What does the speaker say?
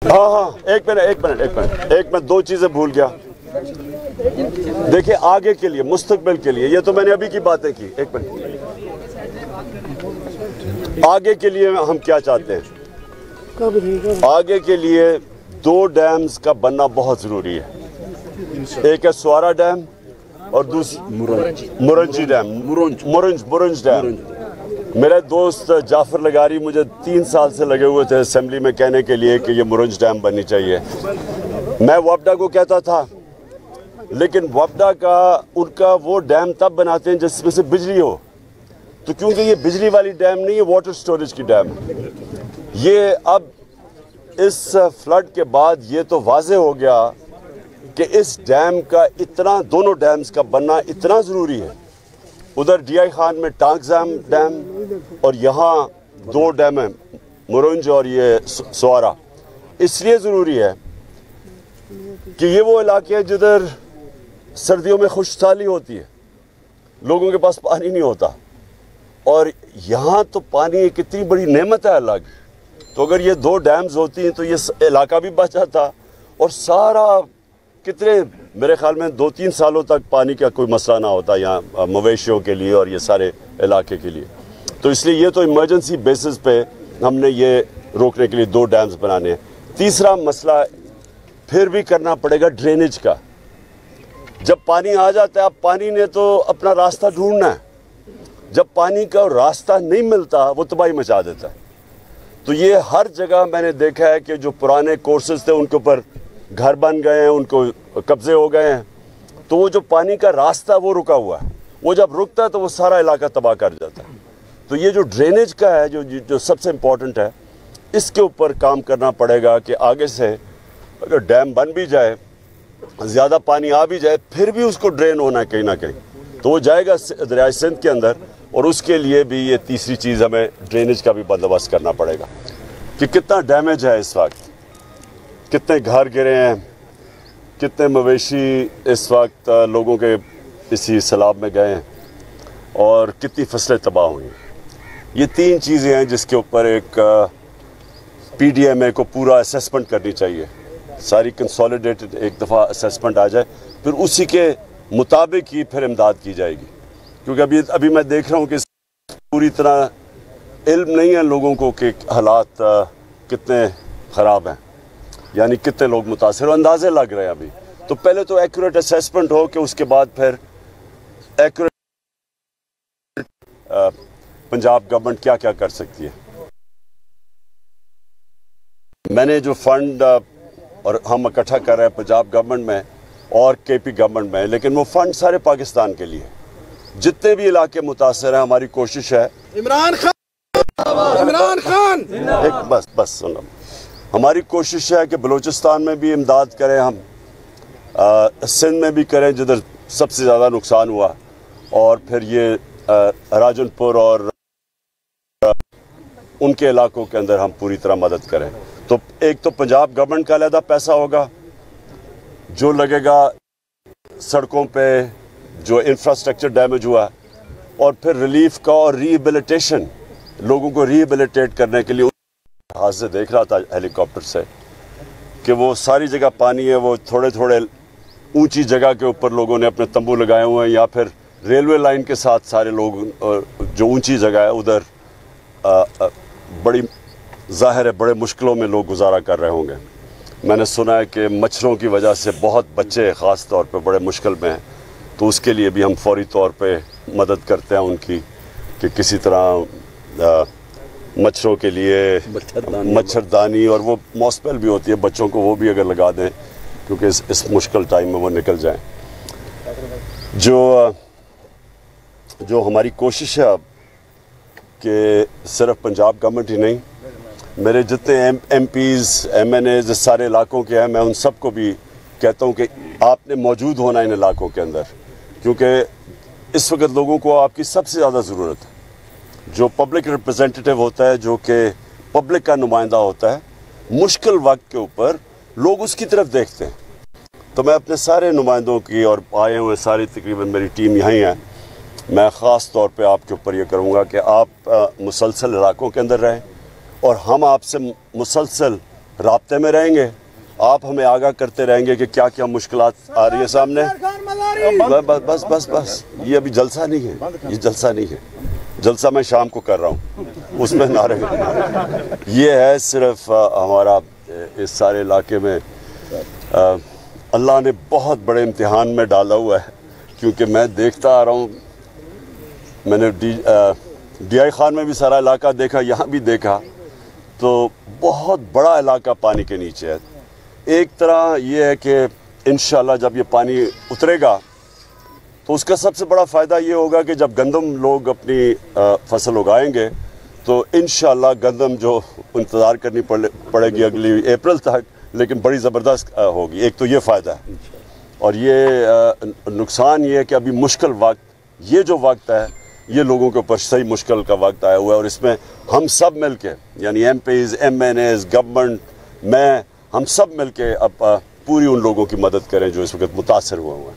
हाँ हाँ, एक मिनट, मैं दो चीजें भूल गया। देखिए, आगे के लिए, मुस्तकबिल के लिए, ये तो मैंने अभी की बातें की। एक मिनट, आगे के लिए हम क्या चाहते हैं? आगे के लिए दो डैम्स का बनना बहुत जरूरी है। एक है स्वारा डैम और दूसरी मुरंजी डैम, मुरंज डैम। मेरे दोस्त जाफर लगारी मुझे 3 साल से लगे हुए थे असेंबली में कहने के लिए कि ये मुरंज डैम बननी चाहिए। मैं वापडा को कहता था, लेकिन वापडा का उनका वो डैम तब बनाते हैं जिसमें से बिजली हो, तो क्योंकि ये बिजली वाली डैम नहीं है, वाटर स्टोरेज की डैम। ये अब इस फ्लड के बाद ये तो वाजे हो गया कि इस डैम का इतना, दोनों डैम्स का बनना इतना ज़रूरी है। उधर DI खान में टांगजाम डैम और यहाँ 2 डैम हैं, मुरंज और ये स्वारा। इसलिए ज़रूरी है कि ये वो इलाके हैं जिधर सर्दियों में खुशहाली होती है, लोगों के पास पानी नहीं होता, और यहाँ तो पानी एक इतनी बड़ी नेमत है अल्लाह की। तो अगर ये 2 डैम्स होती हैं तो ये इलाका भी बच जाता, और सारा कितने, मेरे ख्याल में 2-3 सालों तक पानी का कोई मसला ना होता यहाँ मवेशियों के लिए और ये सारे इलाके के लिए। तो इसलिए ये तो इमरजेंसी बेसिस पे हमने ये रोकने के लिए 2 डैम्स बनाने हैं। तीसरा मसला फिर भी करना पड़ेगा ड्रेनेज का। जब पानी आ जाता है, अब पानी ने तो अपना रास्ता ढूंढना है, जब पानी का रास्ता नहीं मिलता वो तबाही मचा देता है। तो ये हर जगह मैंने देखा है कि जो पुराने कोर्सेज थे उनके ऊपर घर बन गए हैं, उनको कब्जे हो गए हैं, तो वो जो पानी का रास्ता वो रुका हुआ है, वो जब रुकता है तो वो सारा इलाका तबाह कर जाता है। तो ये जो ड्रेनेज का है, जो सबसे इम्पोर्टेंट है, इसके ऊपर काम करना पड़ेगा कि आगे से अगर डैम बन भी जाए, ज़्यादा पानी आ भी जाए, फिर भी उसको ड्रेन होना है कहीं ना कहीं, तो वो जाएगा दरिया सिंध के अंदर। और उसके लिए भी ये तीसरी चीज़, हमें ड्रेनेज का भी बंदोबस्त करना पड़ेगा कि कितना डैमेज है इस वक्त, कितने घर गिरे हैं, कितने मवेशी इस वक्त लोगों के इसी सैलाब में गए हैं, और कितनी फसलें तबाह हुई। ये 3 चीज़ें हैं जिसके ऊपर एक PDMA को पूरा असेसमेंट करनी चाहिए, सारी कंसोलिडेटेड एक दफ़ा असेसमेंट आ जाए, फिर उसी के मुताबिक ही फिर इमदाद की जाएगी। क्योंकि अभी मैं देख रहा हूँ कि पूरी तरह इल्म नहीं है लोगों को कि हालात कितने ख़राब हैं, यानी कितने लोग मुतासिर, अंदाजे लग रहे हैं अभी। तो पहले तो एक्यूरेट असेसमेंट हो कि उसके बाद फिर एक्यूरेट पंजाब गवर्नमेंट क्या क्या कर सकती है। मैंने जो फंड और हम इकट्ठा कर रहे हैं पंजाब गवर्नमेंट में और KP गवर्नमेंट में, लेकिन वो फंड सारे पाकिस्तान के लिए, जितने भी इलाके मुतासर हैं, हमारी कोशिश है। इमरान खान एक बस सुनो, हमारी कोशिश है कि बलूचिस्तान में भी इमदाद करें हम, सिंध में भी करें जिधर सबसे ज़्यादा नुकसान हुआ, और फिर ये राजनपुर और उनके इलाकों के अंदर हम पूरी तरह मदद करें। तो एक तो पंजाब गवर्नमेंट का अलहदा पैसा होगा जो लगेगा सड़कों पे जो इंफ्रास्ट्रक्चर डैमेज हुआ, और फिर रिलीफ का और रिहेबिलिटेशन, लोगों को रिहेबिलिटेट करने के लिए। हाथ से देख रहा था हेलीकॉप्टर से कि वो सारी जगह पानी है, वो थोड़े थोड़े ऊंची जगह के ऊपर लोगों ने अपने तंबू लगाए हुए हैं, या फिर रेलवे लाइन के साथ सारे लोग जो ऊंची जगह है उधर बड़ी ज़ाहिर है बड़े मुश्किलों में लोग गुजारा कर रहे होंगे। मैंने सुना है कि मच्छरों की वजह से बहुत बच्चे ख़ास तौर पे बड़े मुश्किल में हैं, तो उसके लिए भी हम फौरी तौर पे मदद करते हैं उनकी, कि किसी तरह मच्छरों के लिए मच्छरदानी और वो मॉस्पेल भी होती है बच्चों को, वो भी अगर लगा दें, क्योंकि इस मुश्किल टाइम में वो निकल जाएं। जो हमारी कोशिश है अब कि सिर्फ पंजाब गवर्नमेंट ही नहीं, मेरे जितने MPs MNAs सारे इलाकों के हैं, मैं उन सबको भी कहता हूं कि आपने मौजूद होना इन इलाकों के अंदर, क्योंकि इस वक्त लोगों को आपकी सबसे ज़्यादा ज़रूरत है। जो पब्लिक रिप्रेजेंटेटिव होता है, जो कि पब्लिक का नुमाइंदा होता है, मुश्किल वक्त के ऊपर लोग उसकी तरफ देखते हैं। तो मैं अपने सारे नुमाइंदों की और आए हुए सारी तकरीबन मेरी टीम यहीं है, मैं ख़ास तौर पे आपके ऊपर ये करूँगा कि आप मुसलसल इलाकों के अंदर रहें, और हम आपसे मुसलसल राब्ते में रहेंगे, आप हमें आगाह करते रहेंगे कि क्या क्या मुश्किलात आ रही है सामने। बस बस बस बस, ये अभी जलसा नहीं है, ये जलसा नहीं है। जलसा मैं शाम को कर रहा हूँ, उसमें ना रहे। ये है सिर्फ हमारा इस सारे इलाके में अल्लाह ने बहुत बड़े इम्तिहान में डाला हुआ है, क्योंकि मैं देखता आ रहा हूँ, मैंने DI खान में भी सारा इलाका देखा, यहाँ भी देखा, तो बहुत बड़ा इलाका पानी के नीचे है। एक तरह ये है कि इंशाल्लाह जब ये पानी उतरेगा तो उसका सबसे बड़ा फ़ायदा ये होगा कि जब गंदम लोग अपनी फसल उगाएंगे तो इंशाल्लाह गंदम जो इंतज़ार करनी पड़ेगी अगली अप्रैल तक, लेकिन बड़ी ज़बरदस्त होगी। एक तो ये फ़ायदा है, और ये नुकसान ये है कि अभी मुश्किल वक्त, ये जो वक्त है ये लोगों के ऊपर सही मुश्किल का वक्त आया हुआ है, और इसमें हम सब मिल के, यानी MPs, MNAs, गवर्नमेंट, मैं, हम सब मिल के अब पूरी उन लोगों की मदद करें जो इस वक्त मुतासर हुए हैं।